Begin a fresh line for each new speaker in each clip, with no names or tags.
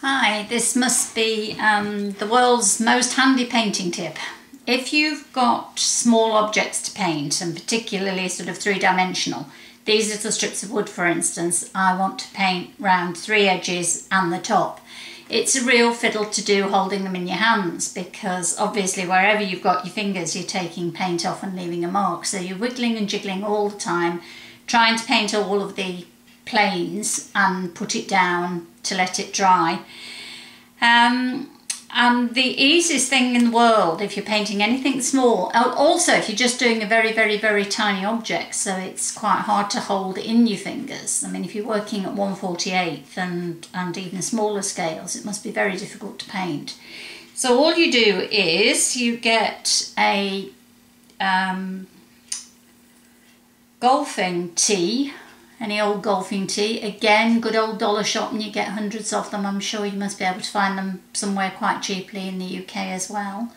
Hi, this must be the world's most handy painting tip. If you've got small objects to paint, and particularly sort of three-dimensional, these little strips of wood for instance, I want to paint round three edges and the top. It's a real fiddle to do holding them in your hands because obviously wherever you've got your fingers you're taking paint off and leaving a mark, so you're wiggling and jiggling all the time trying to paint all of the planes and put it down to let it dry. And the easiest thing in the world if you're painting anything small, also if you're just doing a very tiny object, so it's quite hard to hold in your fingers. I mean, if you're working at 1/48th and even smaller scales, it must be very difficult to paint. So all you do is you get a golfing tee, any old golfing tee, again good old dollar shop, and you get hundreds of them. I'm sure you must be able to find them somewhere quite cheaply in the UK as well.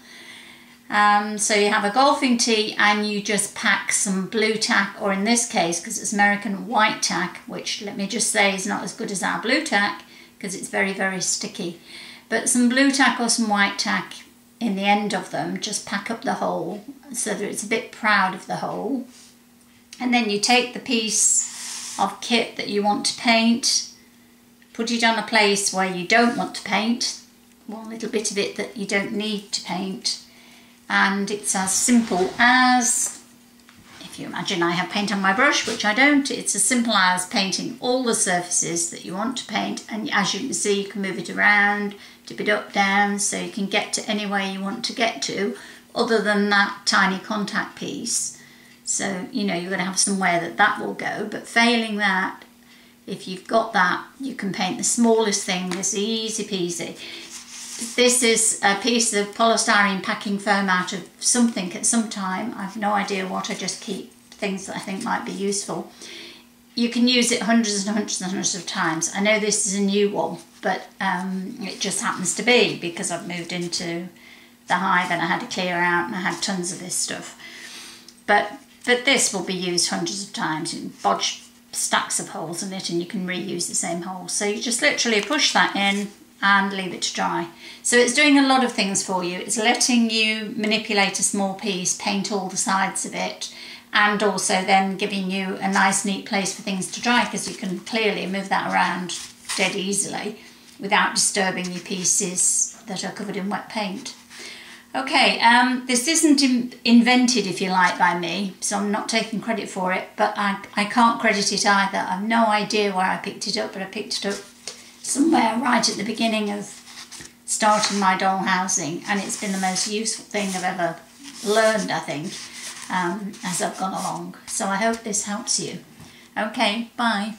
So you have a golfing tee and you just pack some blue tack, or in this case, because it's American, white tack, which let me just say is not as good as our blue tack because it's very sticky. But some blue tack or some white tack in the end of them, just pack up the hole so that it's a bit proud of the hole. And then you take the piece of kit that you want to paint, put it on a place where you don't want to paint, one little bit of it that you don't need to paint, and it's as simple as, if you imagine I have paint on my brush, which I don't, it's as simple as painting all the surfaces that you want to paint, and as you can see you can move it around, dip it up, down, so you can get to anywhere you want to get to other than that tiny contact piece. So, you know, you're going to have somewhere that will go, but failing that, if you've got that, you can paint the smallest thing. It's easy peasy. This is a piece of polystyrene packing foam out of something at some time. I've no idea what, I just keep things that I think might be useful. You can use it hundreds and hundreds of times. I know this is a new one, but it just happens to be because I've moved into the hive and I had to clear out and I had tons of this stuff. But this will be used hundreds of times. You can bodge stacks of holes in it and you can reuse the same holes. So you just literally push that in and leave it to dry. So it's doing a lot of things for you. It's letting you manipulate a small piece, paint all the sides of it, and also then giving you a nice neat place for things to dry, because you can clearly move that around dead easily without disturbing your pieces that are covered in wet paint. Okay, this isn't invented, if you like, by me, so I'm not taking credit for it, but I can't credit it either. I've no idea where I picked it up, but I picked it up somewhere right at the beginning of starting my doll housing, and it's been the most useful thing I've ever learned, I think, as I've gone along. So I hope this helps you. Okay, bye.